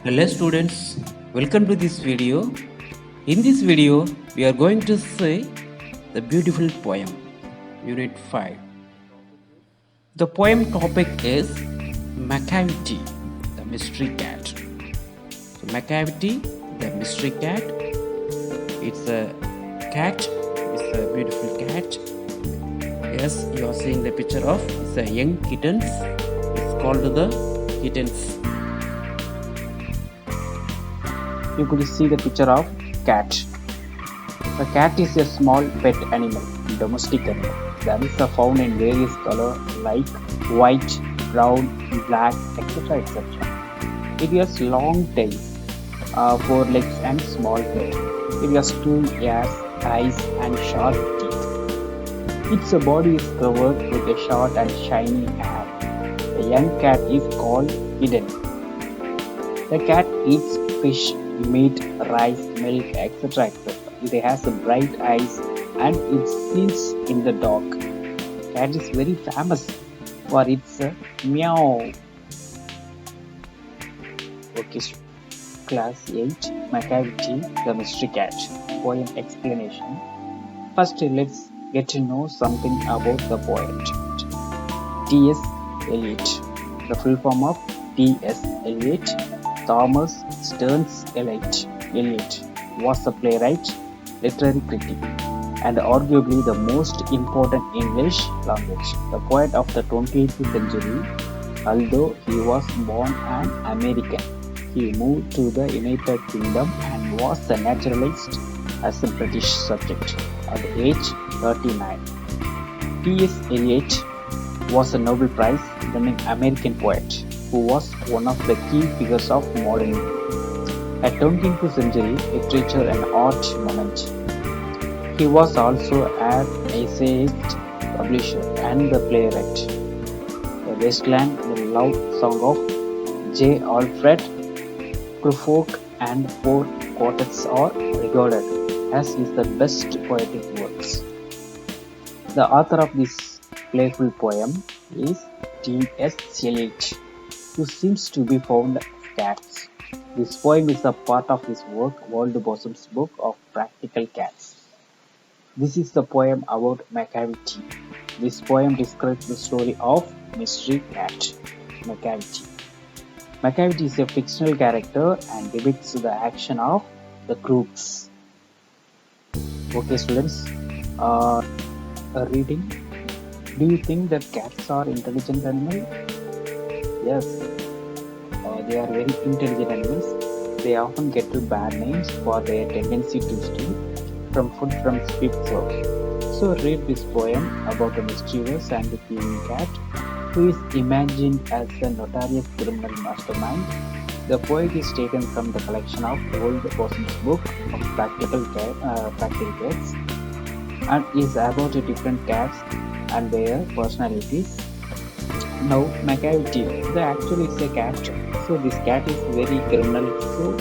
Hello students, welcome to this video. In this video, we are going to say the beautiful poem, Unit 5. The poem topic is Macavity, the mystery cat. So Macavity, the mystery cat. It's a cat. It's a beautiful cat. Yes, you are seeing the picture of it's a young kittens. It's called the kittens. You could see the picture of cat. The cat is a small pet animal, domestic animal, that is found in various colors like white, brown, black, etc. etc. It has long tail, 4 legs and small head. It has 2 ears, eyes and sharp teeth. Its body is covered with a short and shiny hair. The young cat is called hidden. The cat eats fish, meat, rice, milk, etc. etc. It has bright eyes and it sleeps in the dark. Cat is very famous for its meow. Okay, class 8, Macavity, the mystery cat. Poem explanation. First, let's get to know something about the poet. T.S. Eliot. The full form of T.S. Eliot, Thomas Stearns Eliot, was a playwright, literary critic, and arguably the most important English language. The poet of the 20th century, although he was born an American, he moved to the United Kingdom and was naturalized as a British subject at age 39. T.S. Eliot was a Nobel Prize-winning American poet who was one of the key figures of modernity, a 20th century literature and art moment. He was also an essayist, publisher, and the playwright. The Wasteland, the love song of J. Alfred Prufrock, and four quartets are regarded as his the best poetic works. The author of this playful poem is T.S. Eliot, who seems to be fond of cats. This poem is a part of his work World Bosom's Book of Practical Cats. This is the poem about Macavity. This poem describes the story of mystery cat, Macavity. Macavity is a fictional character and depicts the action of the crooks. Okay students, reading. Do you think that cats are intelligent animals? Yes, they are very intelligent animals. They often get bad names for their tendency to steal from food from people served. So read this poem about a mischievous and thieving cat who is imagined as a notorious criminal mastermind. The poem is taken from the collection of Old Bosom's Book of Practical Cats and is about different cats and their personalities. Now Macavity, the actually is a cat. So this cat is very criminal. So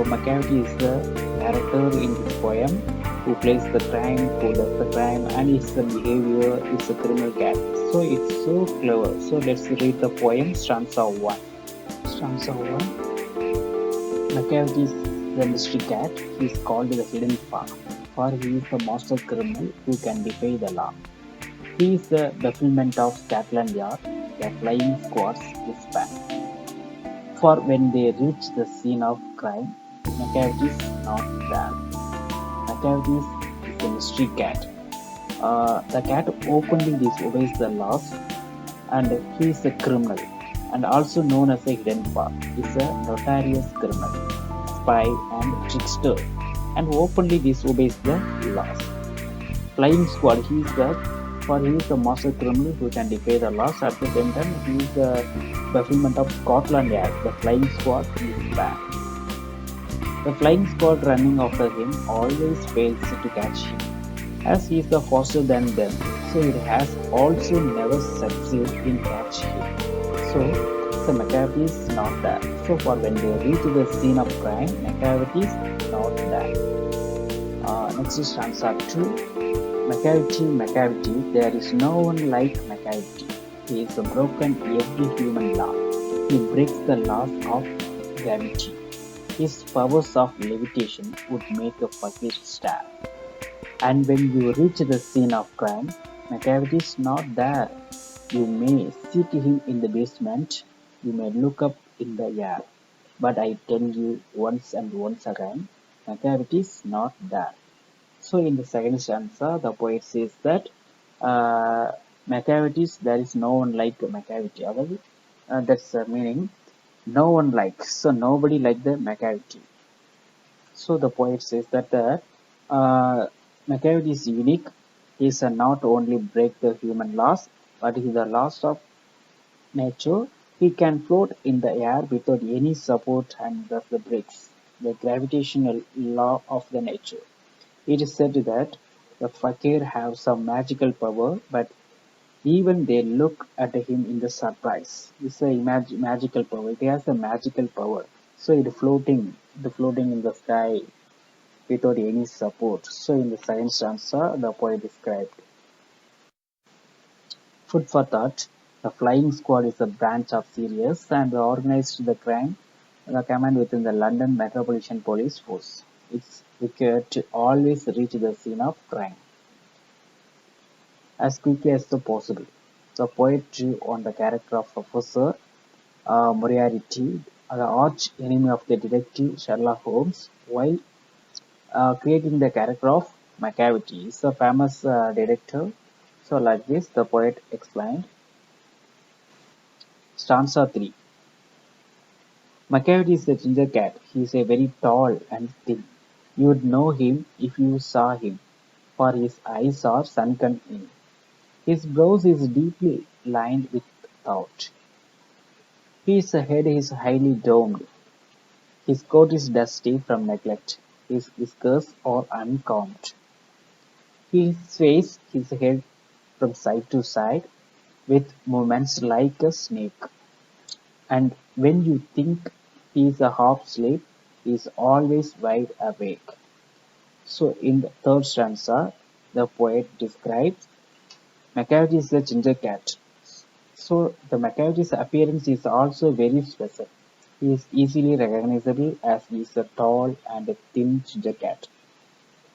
Macavity is the character in this poem who plays the crime, who does the crime, and its behavior is a criminal cat. So it's so clever. So let's read the poem stanza 1. Stanza 1. Macavity is the mystery cat. He is called the hidden paw, for he is the master criminal who can defy the law. He is the bafflement of Scotland Yard, the flying squad's whisper. For when they reach the scene of crime, Macavity is not there. Macavity is a mystery cat. The cat openly disobeys the laws, and he is a criminal, and also known as a hidden paw. He is a notorious criminal, spy, and trickster, and openly disobeys the laws. Flying squad, he is the master criminal who can defy the laws. At the same time, he is the bafflement of Scotland Yard. The flying squad is bad. The flying squad running after him always fails to catch him, as he is the faster than them. So it has also never succeeded in catching him. So Macavity is not there. So for when they reach the scene of crime, Macavity is not there. Next is stanza 2. Macavity, there is no one like Macavity. He has broken every human law. He breaks the laws of gravity. His powers of levitation would make a fakir star. And when you reach the scene of crime, Macavity is not there. You may seek him in the basement, you may look up in the air. But I tell you once and once again, Macavity is not there. So in the second stanza, the poet says that uh, Macavity, there is no one like Macavity. Otherwise, that's the meaning. No one likes. So nobody like the Macavity. So the poet says that Macavity is unique. He is not only break the human laws, but he is the laws of nature. He can float in the air without any support and thus the breaks the gravitational law of the nature. It is said that the fakir have some magical power, but even they look at him in the surprise. It's a magical power. It has a magical power. So the floating in the sky without any support. So in the second stanza, the poet described food for thought. The flying squad is a branch of Sirius and organized the crime the command within the London Metropolitan Police Force. It's required to always reach the scene of crime as quickly as possible. The poet drew on the character of Professor Moriarty, the arch enemy of the detective Sherlock Holmes, while creating the character of Macavity. He's a famous detective. So, like this, the poet explained. Stanza 3. Macavity is a ginger cat. He is a very tall and thin. You would know him if you saw him, for his eyes are sunken in. His brows is deeply lined with thought. His head is highly domed. His coat is dusty from neglect. His whiskers are uncombed. He sways his head from side to side with movements like a snake. And when you think he is a half asleep, he is always wide awake. So in the third stanza, the poet describes Macavity is a ginger cat. So the Macavity's appearance is also very special. He is easily recognizable as he is a tall and a thin ginger cat.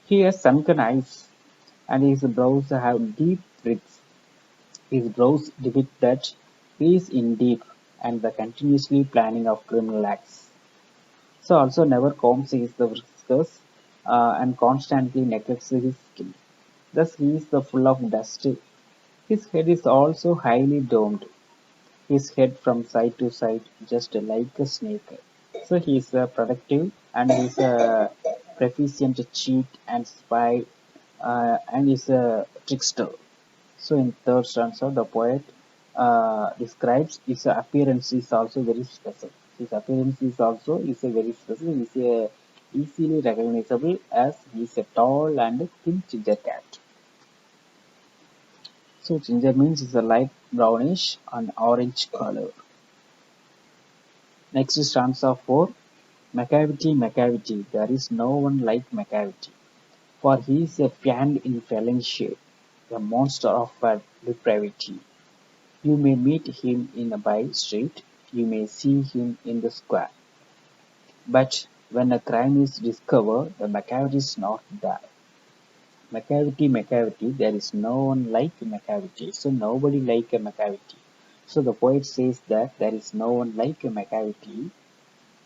He has sunken eyes and his brows have deep ribs. His brows depict that he is in deep and the continuously planning of criminal acts. So also never combs his the whiskers and constantly neglects his skin. Thus he is the full of dust. His head is also highly domed. His head from side to side just like a snake. So he is productive and he is a proficient cheat and spy and is a trickster. So in third stanza, the poet describes his appearance is also very special. His appearance is a very special. He is a easily recognizable as he is a tall and thin ginger cat. So ginger means is a light brownish and orange color. Next stanza 4. Macavity, Macavity, there is no one like Macavity, for he is a fiend in felon shape, a monster of depravity. You may meet him in a by street, you may see him in the square, but when a crime is discovered, the Macavity is not there. Macavity, Macavity, there is no one like Macavity, so nobody like a Macavity. So the poet says that there is no one like a Macavity,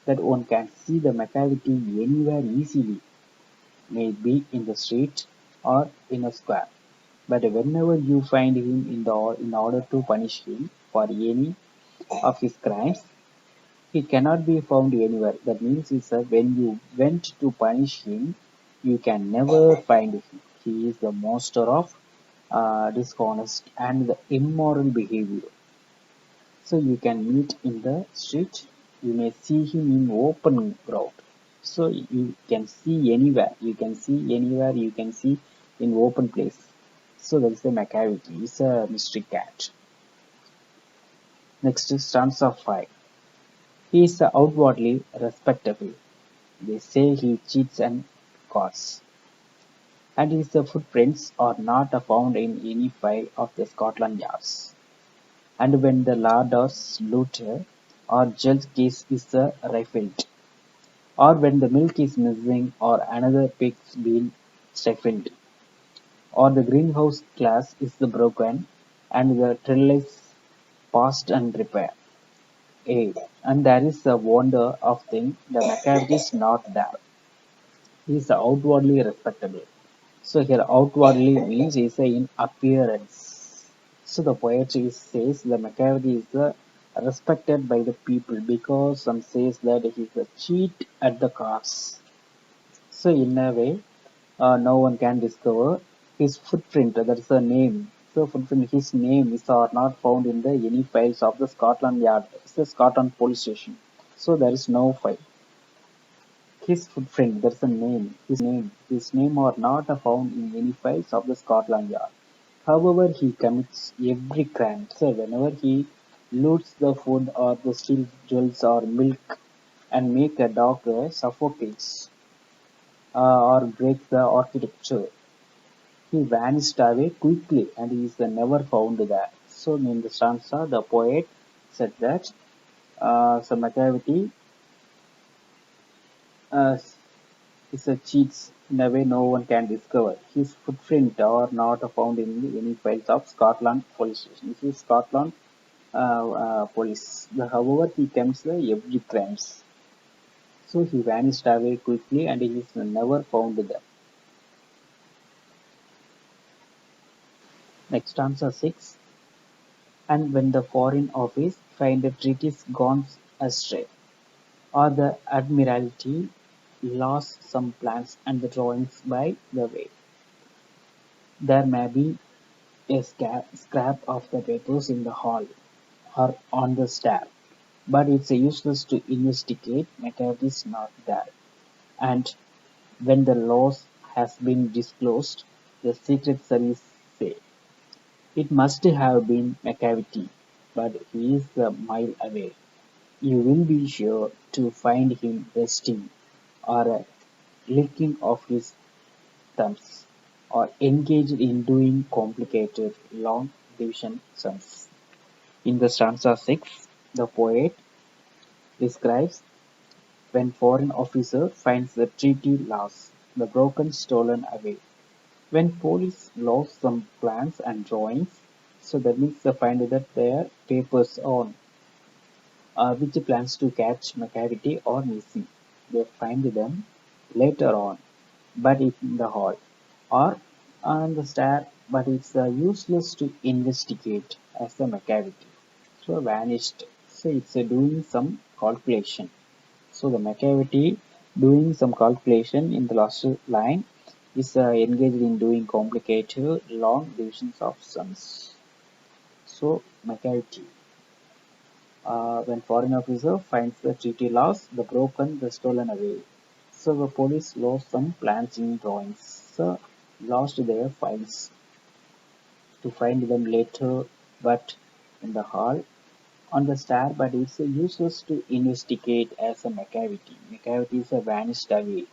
that one can see the Macavity anywhere easily, may it be in the street or in a square. But whenever you find him in order to punish him for any of his crimes, he cannot be found anywhere. That means is that when you went to punish him, you can never find him. He is the monster of dishonest and the immoral behavior. So you can meet in the street, you may see him in open ground. So you can see anywhere, you can see in open place. So that is the Macavity, it's a mystery cat. Next is stanza 5. He is outwardly respectable. They say he cheats and costs. And his footprints are not found in any file of the Scotland Yards. And when the law does loot, or judge case is rifled, or when the milk is missing or another pig's been stifled, or the greenhouse glass is the broken and the trellis past and repair. A. And there is a wonder of thing the Macavity is not there. He is outwardly respectable. So here outwardly means is in appearance. So the poetry says the Macavity is respected by the people because some says that he is a cheat at the cards. So in a way, no one can discover his footprint. That is a name. So footprint, his name is not found in the any files of the Scotland Yard. It's the Scotland police station. So there is no file. His footprint, there's a name. His name are not found in any files of the Scotland Yard. However, he commits every crime. So whenever he loots the food or the steal jewels or milk and make a dog suffocates or break the architecture, he vanished away quickly and he is never found there. So in the stanza, the poet said that so Macavity uh, is a cheats in a way no one can discover. His footprint are not found in any files of Scotland police station. This is Scotland police. However, he commits every crimes. So he vanished away quickly and he is never found there. Next answer 6. And when the Foreign Office find the treaties gone astray, or the Admiralty lost some plans and the drawings by the way, there may be a scrap of the papers in the hall or on the staff, but it's useless to investigate. Macavity is not there. And when the loss has been disclosed, the Secret Service say it must have been Macavity, but he is a mile away. You will be sure to find him resting or licking off his thumbs or engaged in doing complicated long division sums. In the stanza 6, the poet describes when foreign officer finds the treaty lost, the broken stolen away. When police lost some plans and drawings, so that means they find that their papers on which plans to catch Macavity or missing. They find them later on, but in the hall or on the stair, but it's useless to investigate as a Macavity. So vanished. So it's doing some calculation. So the Macavity doing some calculation in the last line is engaged in doing complicated long divisions of sums. So Macavity. When foreign officer finds the treaty lost, the broken, the stolen away. So the police lost some plans in drawings. So lost their files to find them later, but in the hall on the star, but it's useless to investigate as a Macavity. Macavity is a vanished away.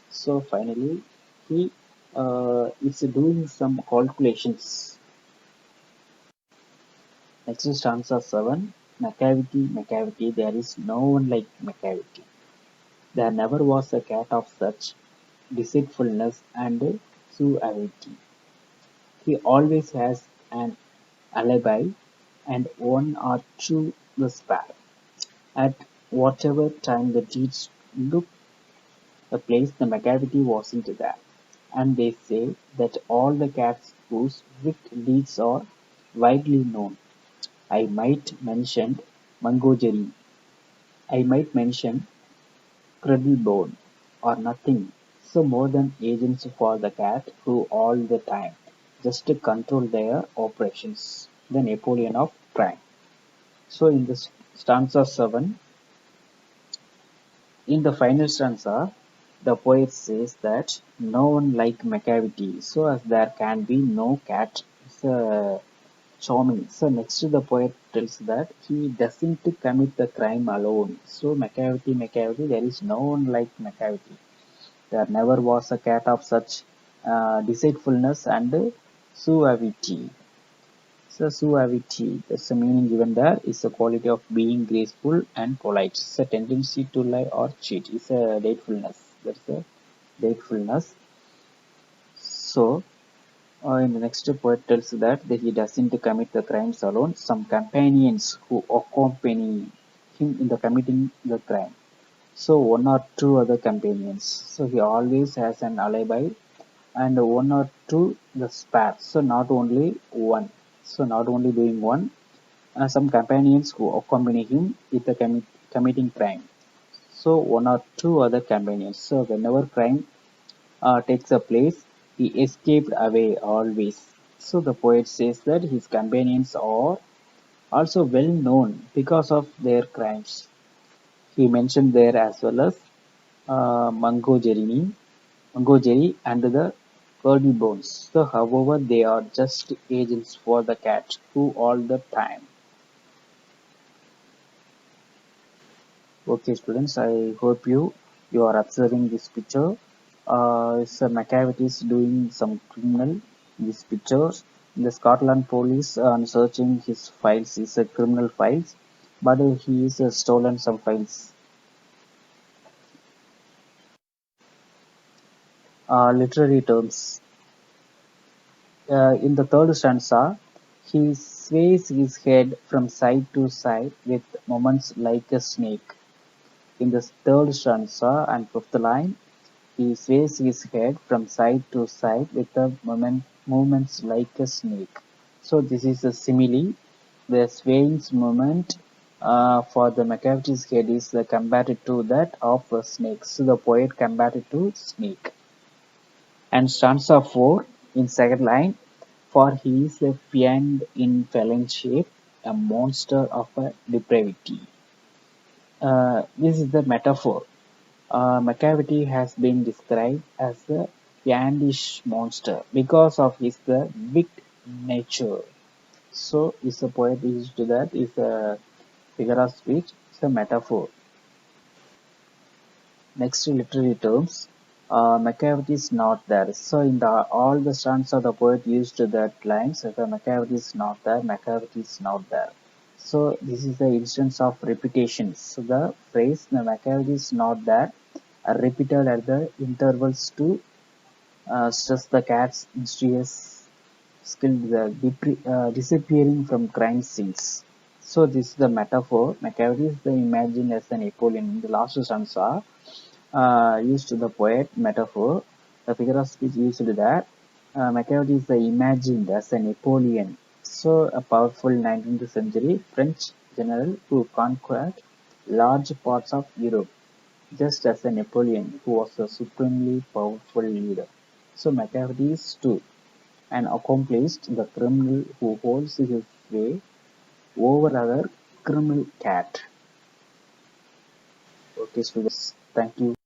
So finally, he is doing some calculations. Next is stanza 7. Macavity, Macavity, there is no one like Macavity. There never was a cat of such deceitfulness and suavity. He always has an alibi and one or two the spare. At whatever time the deeds look the place the Macavity wasn't there. And they say that all the cats whose wicked deeds are widely known. I might mention Mangojery. I might mention Cradlebone or nothing. So more than agents for the cat who all the time just to control their operations. The Napoleon of crime. So in this stanza 7, in the final stanza, the poet says that no one like Macavity, so as there can be no cat. It's charming. So next to the poet tells that he doesn't commit the crime alone. So Macavity, Macavity, there is no one like Macavity. There never was a cat of such deceitfulness and suavity. So suavity, that's the meaning given there, is the quality of being graceful and polite. It's a tendency to lie or cheat. It's a datefulness. That's a datefulness. So in the next poet tells that he doesn't commit the crimes alone. Some companions who accompany him in the committing the crime. So one or two other companions. So he always has an alibi and one or two the spare. So not only one. So not only doing one. Some companions who accompany him with the committing crime. So one or two other companions. So whenever crime takes a place, he escaped away always. So the poet says that his companions are also well known because of their crimes. He mentioned there as well as Mangojeri and the Curly Bones. So however they are just agents for the cat who all the time. Okay, students, I hope you are observing this picture. So Macavity is doing some criminal in this picture. The Scotland police are searching his files, his criminal files, but he is stolen some files. Literary terms. In the third stanza, he sways his head from side to side with movements like a snake. In the third stanza and fifth line, he sways his head from side to side with the movements like a snake. So this is a simile. The swaying movement for the Macavity's head is compared to that of a snake. So the poet compared it to snake. And stanza 4 in second line, for he is a fiend in feline shape, a monster of a depravity. This is the metaphor. Macavity has been described as a fiendish monster because of his wicked nature. So, is a poet used to that is a figure of speech, it's a metaphor. Next to literary terms, Macavity is not there. So, in the all the stanza the poet used that lines, if Macavity is not there, Macavity is not there. So, this is the instance of repetition. So, the phrase the Macavity is not there are repeated at the intervals to stress the cat's mysterious skill disappearing from crime scenes. So this is the metaphor. Macavity is the imagined as a Napoleon. In the last stanza, used the poet metaphor. The figure of speech used that. Macavity is the imagined as a Napoleon. So a powerful 19th century French general who conquered large parts of Europe just as a Napoleon who was a supremely powerful leader. So Macavity is too an accomplished the criminal who holds his sway over other criminal cat. Okay, students, thank you.